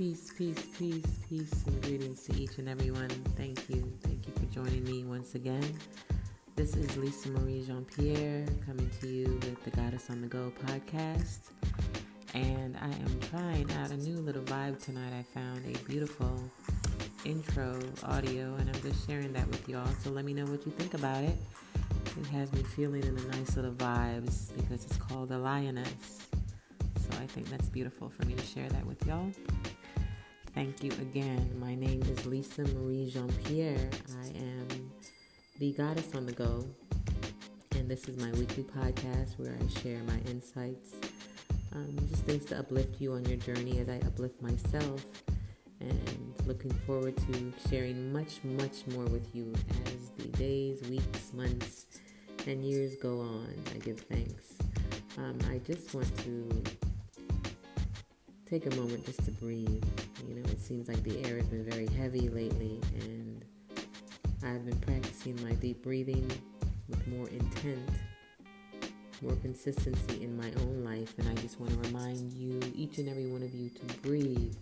Peace, peace, peace, peace, and greetings to each and everyone. Thank you. Thank you for joining me once again. This is Lisa Marie Jean-Pierre coming to you with the Goddess on the Go podcast. And I am trying out a new little vibe tonight. I found a beautiful intro audio, and I'm just sharing that with y'all. So let me know what you think about it. It has me feeling in a nice little vibes because it's called the Lioness. So I think that's beautiful for me to share that with y'all. Thank you again. My name is Lisa Marie Jean-Pierre. I am the Goddess on the Go, and this is my weekly podcast where I share my insights, just things to uplift you on your journey as I uplift myself, and looking forward to sharing much, much more with you as the days, weeks, months, and years go on. I give thanks. I just want to take a moment just to breathe. It seems like the air has been very heavy lately, and I've been practicing my deep breathing with more intent, more consistency in my own life, and I just want to remind you, each and every one of you, to breathe.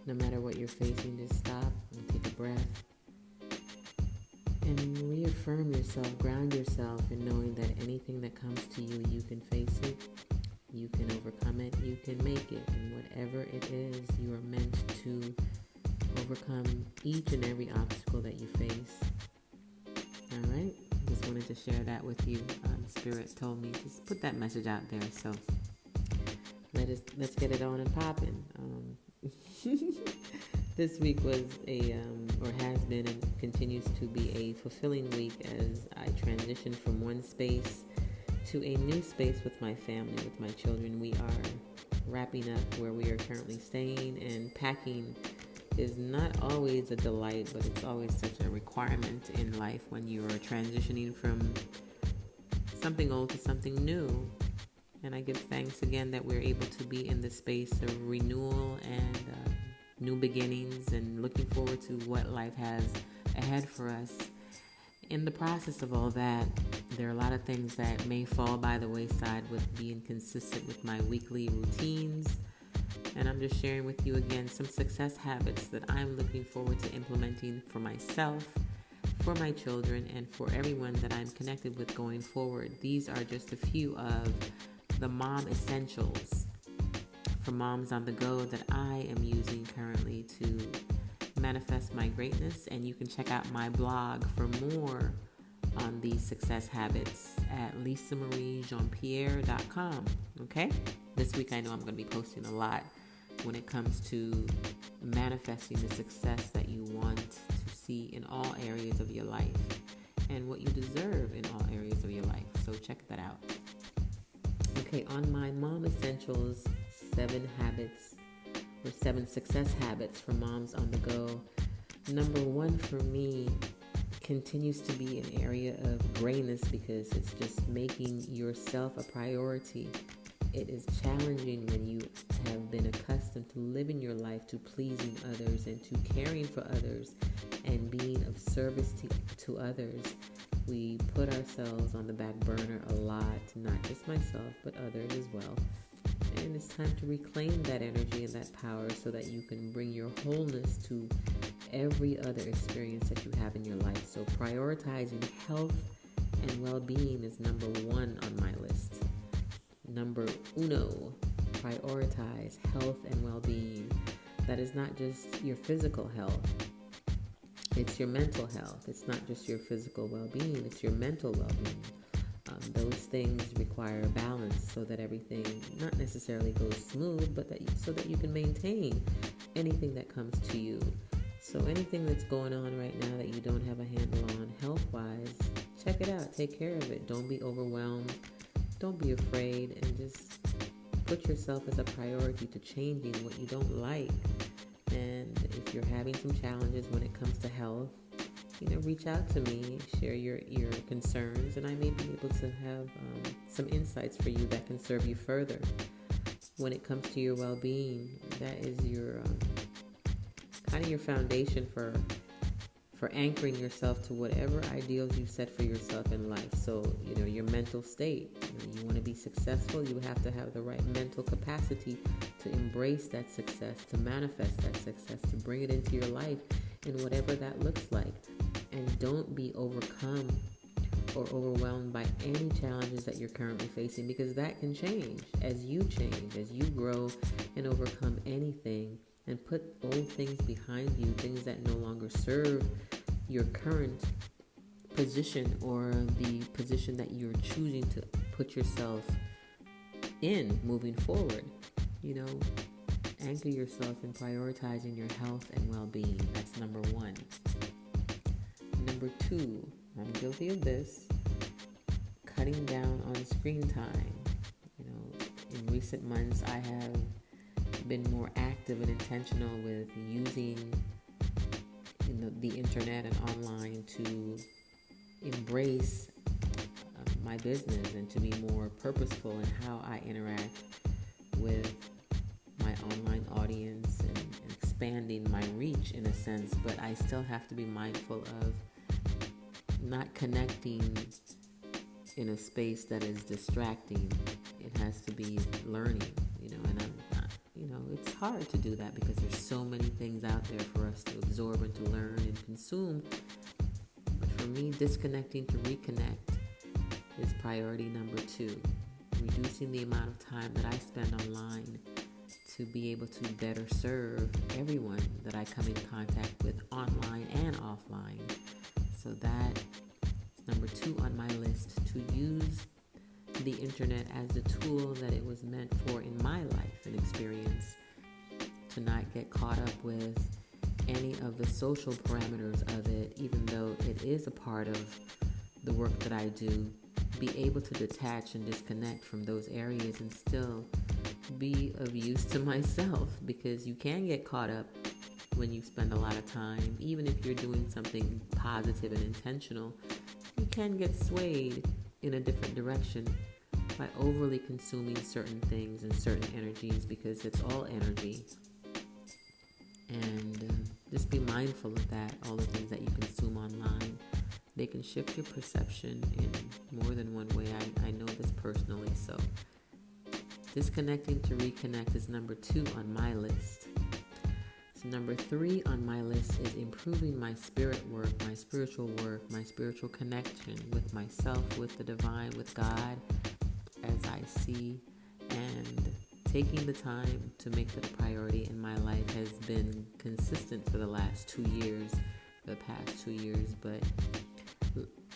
No matter what you're facing, just stop and take a breath and reaffirm yourself, ground yourself in knowing that anything that comes to you, you can face it. You can overcome it, you can make it, and whatever it is, you are meant to overcome each and every obstacle that you face. All right? Just wanted to share that with you. Spirit told me just put that message out there, so let's get it on and popping. This week was or has been and continues to be a fulfilling week as I transition from one space to a new space with my family, with my children. We are wrapping up where we are currently staying, and packing is not always a delight, but it's always such a requirement in life when you are transitioning from something old to something new. And I give thanks again that we're able to be in the space of renewal and new beginnings, and looking forward to what life has ahead for us. In the process of all that, there are a lot of things that may fall by the wayside with being consistent with my weekly routines. And I'm just sharing with you again some success habits that I'm looking forward to implementing for myself, for my children, and for everyone that I'm connected with going forward. These are just a few of the mom essentials for moms on the go that I am using currently to manifest my greatness. And you can check out my blog for more on these success habits at lisamariejeanpierre.com. Okay? This week I know I'm going to be posting a lot when it comes to manifesting the success that you want to see in all areas of your life and what you deserve in all areas of your life. So check that out. Okay, on my Mom Essentials 7 habits or 7 success habits for moms on the go, number 1 for me continues to be an area of grayness because it's just making yourself a priority. It is challenging when you have been accustomed to living your life to pleasing others and to caring for others and being of service to others. We put ourselves on the back burner a lot, not just myself, but others as well. And it's time to reclaim that energy and that power so that you can bring your wholeness to every other experience that you have in your life. So prioritizing health and well-being is number 1 on my list. Number uno, prioritize health and well-being. That is not just your physical health. It's your mental health. It's not just your physical well-being. It's your mental well-being. Those things require balance so that everything not necessarily goes smooth, but so that you can maintain anything that comes to you. So anything that's going on right now that you don't have a handle on health-wise, check it out. Take care of it. Don't be overwhelmed. Don't be afraid, and just put yourself as a priority to changing what you don't like. And if you're having some challenges when it comes to health, reach out to me, share your concerns, and I may be able to have some insights for you that can serve you further. When it comes to your well-being, that is your kind of your foundation for for anchoring yourself to whatever ideals you set for yourself in life. So, your mental state. You want to be successful, you have to have the right mental capacity to embrace that success, to manifest that success, to bring it into your life in whatever that looks like. And don't be overcome or overwhelmed by any challenges that you're currently facing, because that can change as you grow and overcome anything and put old things behind you, things that no longer serve your current position or the position that you're choosing to put yourself in moving forward. Anchor yourself in prioritizing your health and well-being. That's number one. Number two, I'm guilty of this, cutting down on screen time. In recent months, I have been more active and intentional with using the internet and online to embrace my business and to be more purposeful in how I interact with my online audience and expanding my reach in a sense. But I still have to be mindful of not connecting in a space that is distracting. It has to be learning, and I'm not, it's hard to do that because there's so many things out there for us to absorb and to learn and consume. But for me, disconnecting to reconnect is priority number two. Reducing the amount of time that I spend online to be able to better serve everyone that I come in contact with online and offline. So that is number two on my list, to use the internet as the tool that it was meant for in my life and experience, to not get caught up with any of the social parameters of it, even though it is a part of the work that I do. Be able to detach and disconnect from those areas and still be of use to myself, because you can get caught up when you spend a lot of time, even if you're doing something positive and intentional. You can get swayed in a different direction by overly consuming certain things and certain energies, because it's all energy. And just be mindful of that. All the things that you consume online, they can shift your perception in more than one way. I know this personally. So disconnecting to reconnect is number two on my list. So number three on my list is improving my spirit work, my spiritual connection with myself, with the divine, with God, as I see. And taking the time to make that a priority in my life has been consistent for the past 2 years. But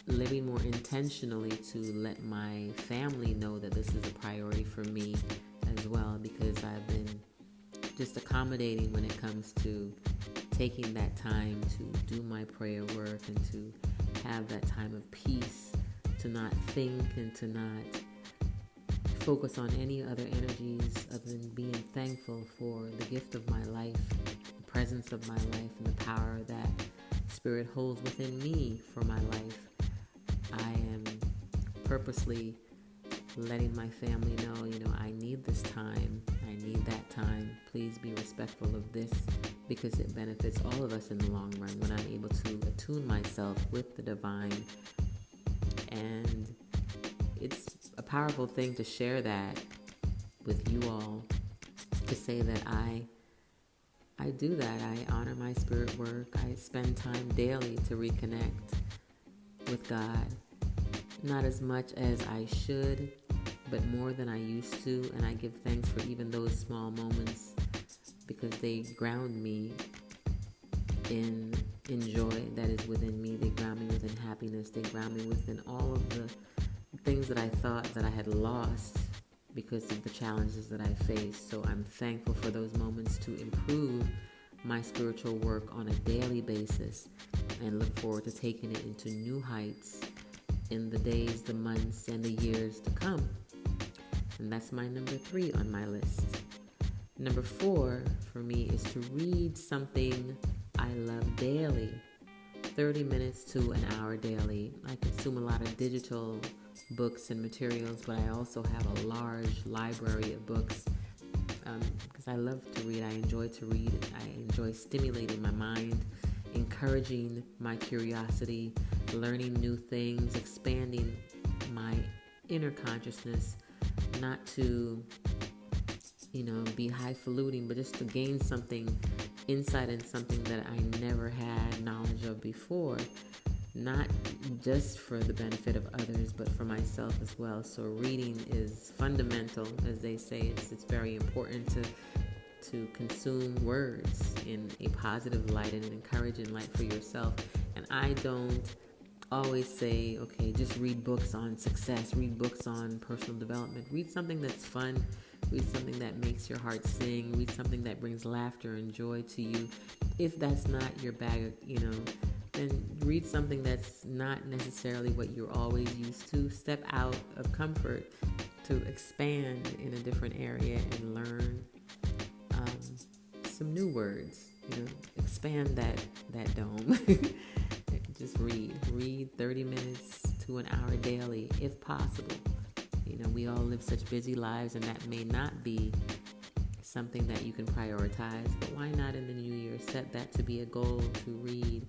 living more intentionally to let my family know that this is a priority for me as well, because I've been just accommodating when it comes to taking that time to do my prayer work and to have that time of peace, to not think and to not focus on any other energies other than being thankful for the gift of my life, the presence of my life, and the power that Spirit holds within me for my life. I am purposely letting my family know, I need this time, I need that time. Please be respectful of this, because it benefits all of us in the long run when I'm able to attune myself with the divine. And it's a powerful thing to share that with you all, to say that I do that. I honor my spirit work. I spend time daily to reconnect with God. Not as much as I should, but more than I used to. And I give thanks for even those small moments, because they ground me in joy that is within me. They ground me within happiness. They ground me within all of the things that I thought that I had lost because of the challenges that I faced. So I'm thankful for those moments to improve my spiritual work on a daily basis, and look forward to taking it into new heights in the days, the months, and the years to come. And that's my number 3 on my list. Number 4 for me is to read something I love daily. 30 minutes to an hour daily. I consume a lot of digital books and materials, but I also have a large library of books because I love to read. I enjoy to read. I enjoy stimulating my mind encouraging my curiosity, learning new things, expanding my inner consciousness, not to, be highfalutin, but just to gain something, insight in something that I never had knowledge of before, not just for the benefit of others, but for myself as well. So reading is fundamental, as they say. It's very important to consume words in a positive light and an encouraging light for yourself. And I don't always say, okay, just read books on success, read books on personal development. Read something that's fun, read something that makes your heart sing, read something that brings laughter and joy to you. If that's not your bag, then read something that's not necessarily what you're always used to. Step out of comfort to expand in a different area and learn some new words. Expand that dome. Just read 30 minutes to an hour daily if possible. We all live such busy lives, and that may not be something that you can prioritize, but why not in the new year set that to be a goal, to read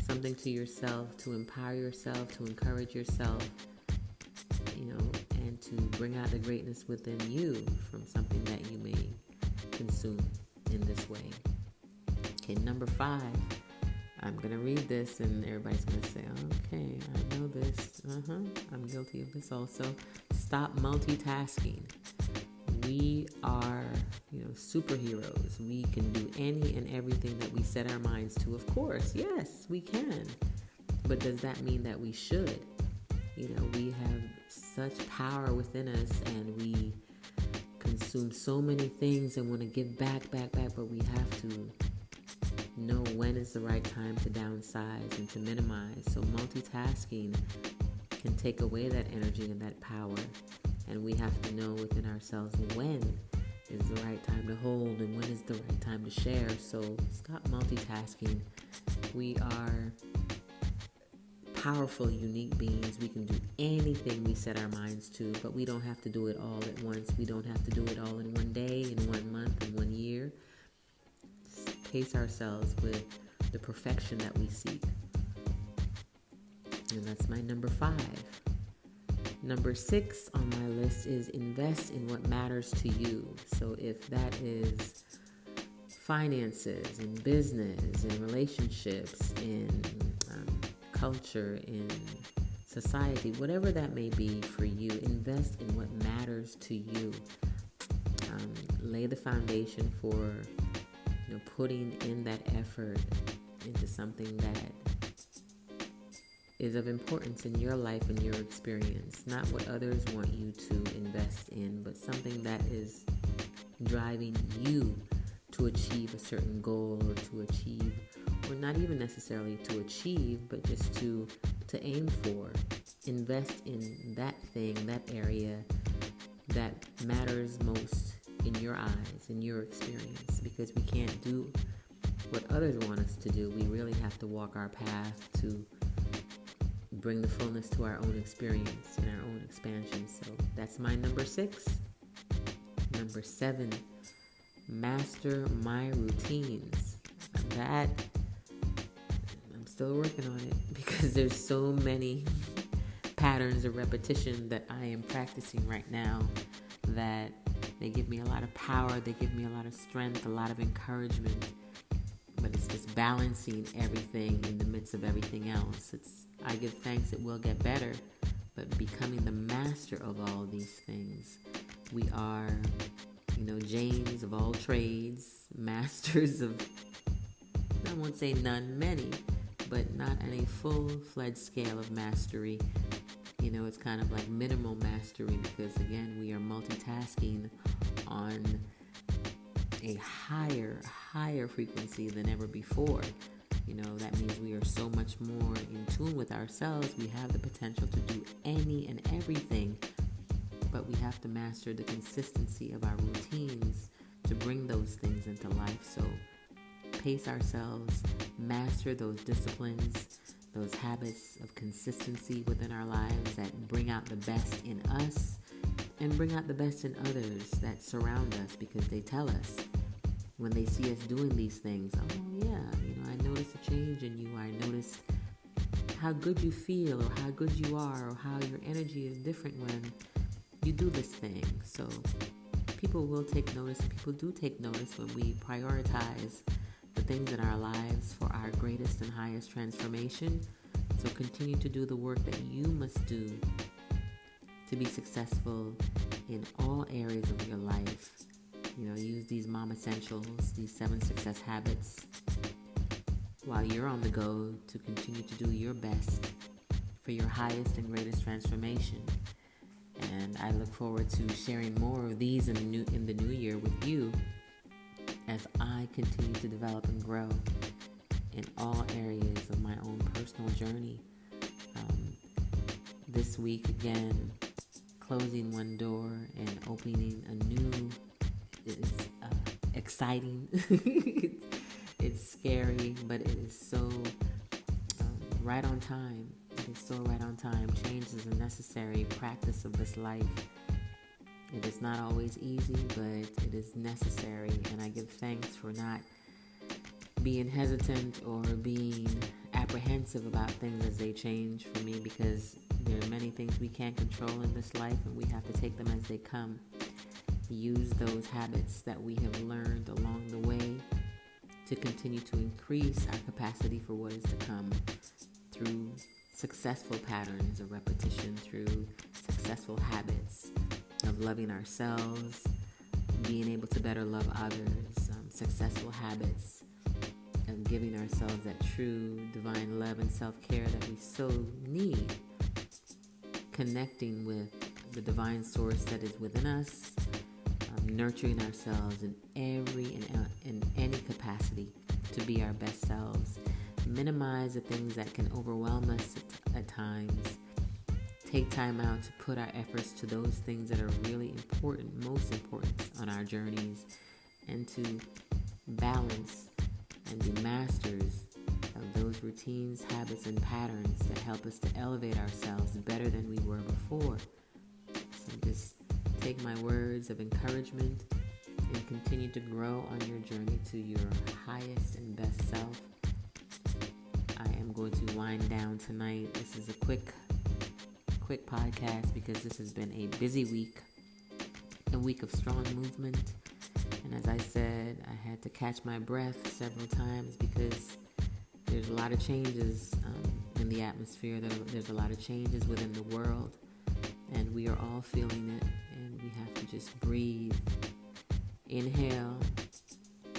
something to yourself, to empower yourself, to encourage yourself, and to bring out the greatness within you from something that you may consume in this way. Okay, number 5. I'm going to read this and everybody's going to say, okay, I know this. I'm guilty of this also. Stop multitasking. We are, superheroes. We can do any and everything that we set our minds to. Of course, yes, we can. But does that mean that we should? We have such power within us, and we consume so many things and want to give back, but we have to know when is the right time to downsize and to minimize. So multitasking can take away that energy and that power, and we have to know within ourselves when is the right time to hold and when is the right time to share. So stop multitasking. We are powerful, unique beings. We can do anything we set our minds to, but we don't have to do it all at once. We don't have to do it all in one day, in 1 month, in 1 year. Pace ourselves with the perfection that we seek. And that's my number 5. Number 6 on my list is invest in what matters to you. So if that is finances, in business, in relationships, in culture, in society, whatever that may be for you, invest in what matters to you. Lay the foundation for putting in that effort into something that is of importance in your life and your experience. Not what others want you to invest in, but something that is driving you to achieve a certain goal, or to achieve, or not even necessarily to achieve, but just to aim for. Invest in that thing, that area that matters most in your eyes, in your experience, because we can't do what others want us to do. We really have to walk our path to bring the fullness to our own experience and our own expansion. So that's my number 6. Number 7, master my routines. That, I'm still working on it, because there's so many patterns of repetition that I am practicing right now that they give me a lot of power, they give me a lot of strength, a lot of encouragement, but it's just balancing everything in the midst of everything else. I give thanks it will get better, but becoming the master of all these things. We are, Janes of all trades, masters of, I won't say none, many, but not on a full-fledged scale of mastery. It's kind of like minimal mastery, because again, we are multitasking on a higher frequency than ever before. That means we are so much more in tune with ourselves. We have the potential to do any and everything, but we have to master the consistency of our routines to bring those things into life. So pace ourselves, master those disciplines, those habits of consistency within our lives that bring out the best in us and bring out the best in others that surround us, because they tell us when they see us doing these things, oh yeah, I I notice a change in you. I notice how good you feel, or how good you are, or how your energy is different when you do this thing. So people will take notice, and people do take notice when we prioritize the things in our lives for our greatest and highest transformation. So continue to do the work that you must do to be successful in all areas of your life. Use these mom essentials, these 7 success habits, while you're on the go to continue to do your best for your highest and greatest transformation. And I look forward to sharing more of these in the new year with you as I continue to develop and grow in all areas of my own personal journey. This week, again, closing one door and opening a new is exciting. It's scary, but it is so right on time. It is so right on time. Change is a necessary practice of this life. It is not always easy, but it is necessary, and I give thanks for not being hesitant or being apprehensive about things as they change for me, because there are many things we can't control in this life, and we have to take them as they come. Use those habits that we have learned along the way to continue to increase our capacity for what is to come through successful patterns of repetition, through successful habits of loving ourselves, being able to better love others, successful habits of giving ourselves that true divine love and self-care that we so need, connecting with the divine source that is within us, nurturing ourselves in any capacity to be our best selves, minimize the things that can overwhelm us at times, take time out to put our efforts to those things that are really important, most important on our journeys, and to balance and be masters of those routines, habits, and patterns that help us to elevate ourselves better than we were before. So just take my words of encouragement and continue to grow on your journey to your highest and best self. I am going to wind down tonight. This is a quick podcast because this has been a busy week, a week of strong movement. And as I said, I had to catch my breath several times because there's a lot of changes in the atmosphere. There's a lot of changes within the world, and we are all feeling it, and we have to just breathe. Inhale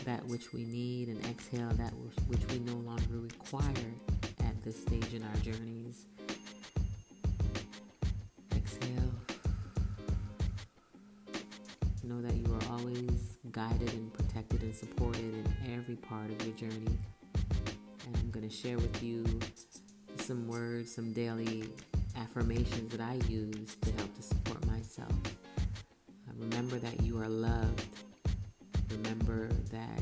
that which we need, and exhale that which we no longer require at this stage in our journeys. Exhale. Know that you are always guided and protected and supported in every part of your journey. And I'm going to share with you some words, some daily affirmations that I use to help to support myself. Remember that you are loved. Remember that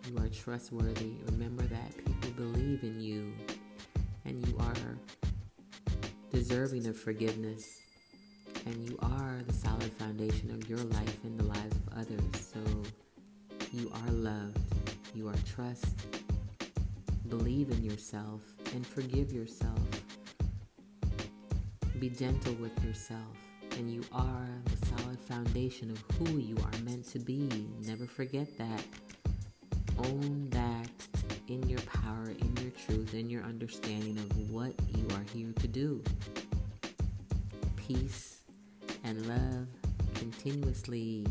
you are trustworthy. Remember that people believe in you, and you are deserving of forgiveness, and you are the solid foundation of your life and the lives of others. So you are loved. You are trust. Believe in yourself and forgive yourself. Be gentle with yourself, and you are the solid foundation of who you are meant to be. Never forget that. Own that in your power, in your truth, in your understanding of what you are here to do. Peace and love continuously.